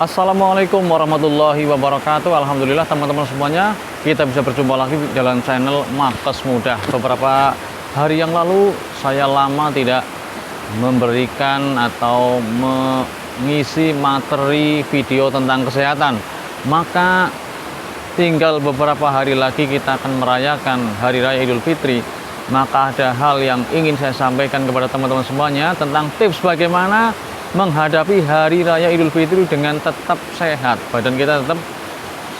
Assalamualaikum warahmatullahi wabarakatuh. Alhamdulillah teman-teman semuanya, kita bisa berjumpa lagi dalam channel Markes Mudah. Beberapa hari yang lalu saya lama tidak memberikan atau mengisi materi video tentang kesehatan. Maka tinggal beberapa hari lagi kita akan merayakan Hari Raya Idul Fitri. Maka ada hal yang ingin saya sampaikan kepada teman-teman semuanya tentang tips bagaimana menghadapi Hari Raya Idul Fitri dengan tetap sehat. Badan kita tetap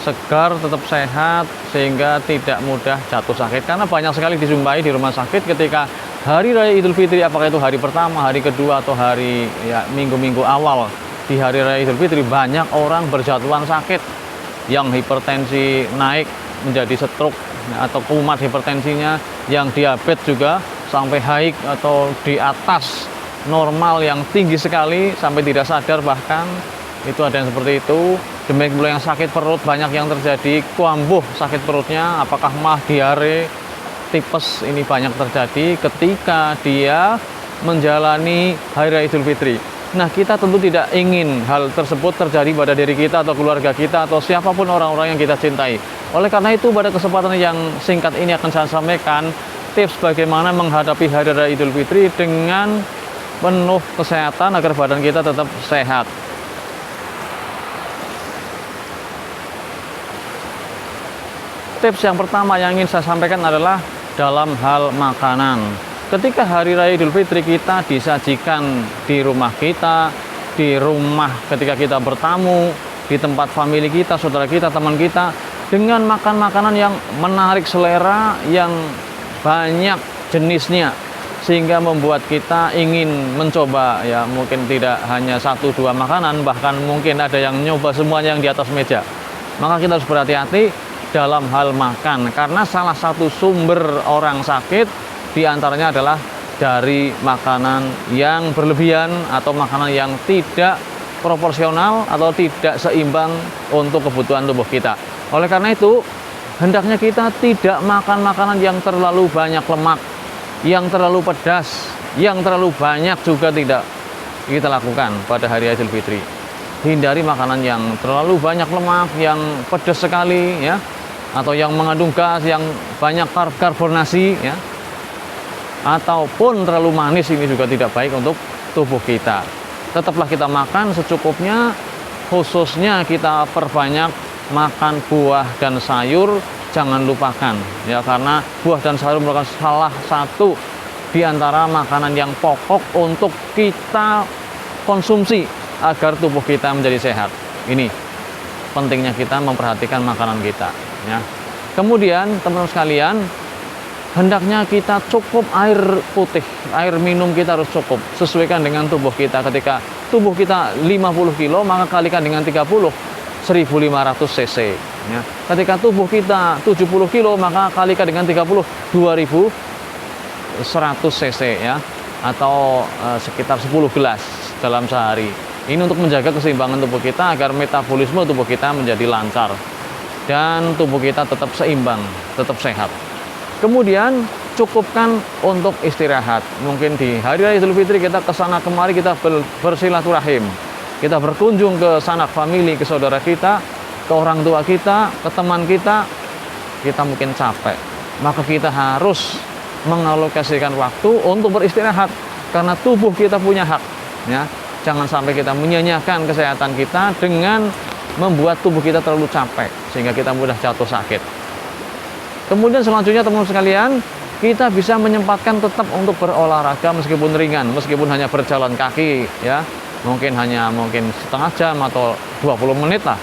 segar, tetap sehat, sehingga tidak mudah jatuh sakit. Karena banyak sekali dijumpai di rumah sakit ketika Hari Raya Idul Fitri, apakah itu hari pertama, hari kedua, atau hari minggu-minggu awal di Hari Raya Idul Fitri, banyak orang berjatuhan sakit, yang hipertensi naik menjadi stroke atau kumat hipertensinya, yang diabetes juga sampai high atau di atas normal yang tinggi sekali sampai tidak sadar, bahkan itu ada yang seperti itu. Demikian pula yang sakit perut, banyak yang terjadi kambuh sakit perutnya, apakah mah, diare, tipes, ini banyak terjadi ketika dia menjalani Hari Raya Idul Fitri. Nah, kita tentu tidak ingin hal tersebut terjadi pada diri kita atau keluarga kita atau siapapun orang-orang yang kita cintai. Oleh karena itu, pada kesempatan yang singkat ini akan saya sampaikan tips bagaimana menghadapi Hari Raya Idul Fitri dengan penuh kesehatan agar badan kita tetap sehat. Tips yang pertama yang ingin saya sampaikan adalah dalam hal makanan. Ketika Hari Raya Idul Fitri kita disajikan di rumah kita, di rumah ketika kita bertamu, di tempat famili kita, saudara kita, teman kita, dengan makan makanan yang menarik selera, yang banyak jenisnya, sehingga membuat kita ingin mencoba, ya mungkin tidak hanya 1-2 makanan, bahkan mungkin ada yang nyoba semuanya yang di atas meja. Maka kita harus berhati-hati dalam hal makan, karena salah satu sumber orang sakit diantaranya adalah dari makanan yang berlebihan atau makanan yang tidak proporsional atau tidak seimbang untuk kebutuhan tubuh kita. Oleh karena itu, hendaknya kita tidak makan makanan yang terlalu banyak lemak, yang terlalu pedas, yang terlalu banyak juga tidak kita lakukan pada Hari Idul Fitri. Hindari makanan yang terlalu banyak lemak, yang pedas sekali, ya, atau yang mengandung gas, yang banyak karbonasi, ya, ataupun terlalu manis. Ini juga tidak baik untuk tubuh kita. Tetaplah kita makan secukupnya, khususnya kita perbanyak makan buah dan sayur. Jangan lupakan, ya, karena buah dan sayur merupakan salah satu di antara makanan yang pokok untuk kita konsumsi agar tubuh kita menjadi sehat. Ini pentingnya kita memperhatikan makanan kita, ya. Kemudian teman-teman sekalian, hendaknya kita cukup air putih, air minum kita harus cukup, sesuaikan dengan tubuh kita. Ketika tubuh kita 50 kilo, maka kalikan dengan 30, 1500 cc. Ya. Ketika tubuh kita 70 kilo, maka kalikan dengan 30, 2100 cc, ya, atau sekitar 10 gelas dalam sehari. Ini untuk menjaga keseimbangan tubuh kita agar metabolisme tubuh kita menjadi lancar dan tubuh kita tetap seimbang, tetap sehat. Kemudian cukupkan untuk istirahat. Mungkin di Hari Raya Idul Fitri kita kesana kemari, kita bersilaturahim, kita berkunjung ke sanak famili, ke saudara kita, ke orang tua kita, ke teman kita mungkin capek. Maka kita harus mengalokasikan waktu untuk beristirahat, karena tubuh kita punya hak, ya. Jangan sampai kita menyia-nyiakan kesehatan kita dengan membuat tubuh kita terlalu capek sehingga kita mudah jatuh sakit. Kemudian selanjutnya teman-teman sekalian, kita bisa menyempatkan tetap untuk berolahraga meskipun ringan, meskipun hanya berjalan kaki, ya. Mungkin setengah jam atau 20 menit lah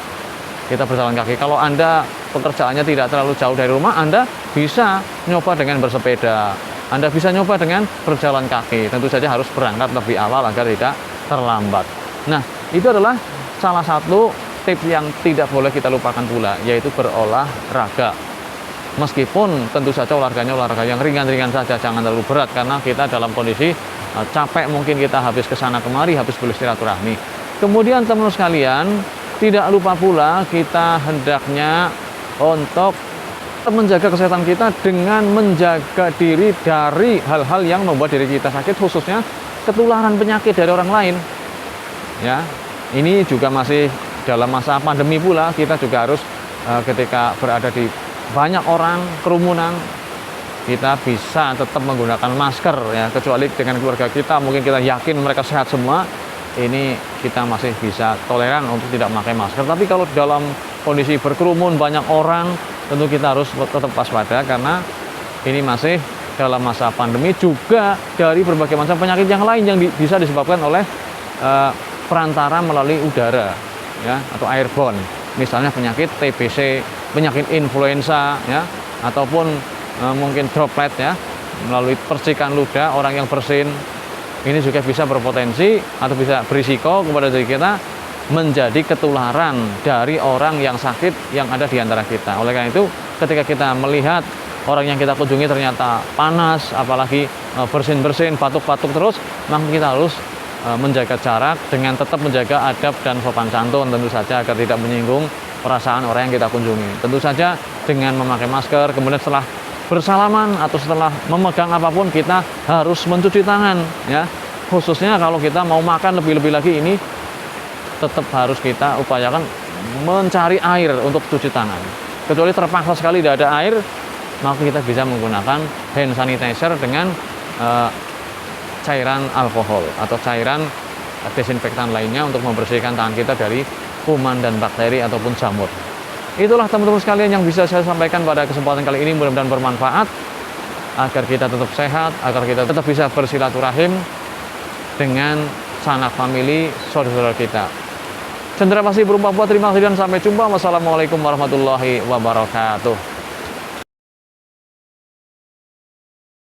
kita berjalan kaki. Kalau Anda pekerjaannya tidak terlalu jauh dari rumah, Anda bisa nyoba dengan bersepeda, Anda bisa nyoba dengan berjalan kaki. Tentu saja harus berangkat lebih awal agar tidak terlambat. Nah, itu adalah salah satu tips yang tidak boleh kita lupakan pula, yaitu berolahraga. Meskipun tentu saja olahraganya olahraga yang ringan-ringan saja, jangan terlalu berat, karena kita dalam kondisi capek, mungkin kita habis kesana kemari, habis bersilaturahmi. Kemudian teman-teman sekalian, tidak lupa pula kita hendaknya untuk menjaga kesehatan kita dengan menjaga diri dari hal-hal yang membuat diri kita sakit, khususnya ketularan penyakit dari orang lain. Ya, ini juga masih dalam masa pandemi pula kita juga harus ketika berada di banyak orang, kerumunan, kita bisa tetap menggunakan masker ya, kecuali dengan keluarga kita mungkin kita yakin mereka sehat semua, ini kita masih bisa toleran untuk tidak memakai masker. Tapi kalau dalam kondisi berkerumun banyak orang, tentu kita harus tetap waspada karena ini masih dalam masa pandemi, juga dari berbagai macam penyakit yang lain yang bisa disebabkan oleh perantara melalui udara ya, atau airborne, misalnya penyakit TBC, penyakit influenza ya, ataupun mungkin droplet ya, melalui percikan ludah orang yang bersin. Ini juga bisa berpotensi atau bisa berisiko kepada diri kita menjadi ketularan dari orang yang sakit yang ada di antara kita. Oleh karena itu, ketika kita melihat orang yang kita kunjungi ternyata panas, apalagi bersin-bersin, batuk-batuk terus, maka kita harus menjaga jarak dengan tetap menjaga adab dan sopan santun, tentu saja agar tidak menyinggung perasaan orang yang kita kunjungi. Tentu saja dengan memakai masker, kemudian setelah bersalaman atau setelah memegang apapun kita harus mencuci tangan ya. Khususnya kalau kita mau makan lebih-lebih lagi, ini tetap harus kita upayakan mencari air untuk cuci tangan. Kecuali terpaksa sekali tidak ada air, maka kita bisa menggunakan hand sanitizer dengan cairan alkohol atau cairan desinfektan lainnya untuk membersihkan tangan kita dari kuman dan bakteri ataupun jamur. Itulah teman-teman sekalian yang bisa saya sampaikan pada kesempatan kali ini, mudah-mudahan bermanfaat agar kita tetap sehat, agar kita tetap bisa bersilaturahim dengan sanak famili saudara-saudara kita. Cendrawasih Burung Papua, terima kasih dan sampai jumpa. Wassalamualaikum warahmatullahi wabarakatuh.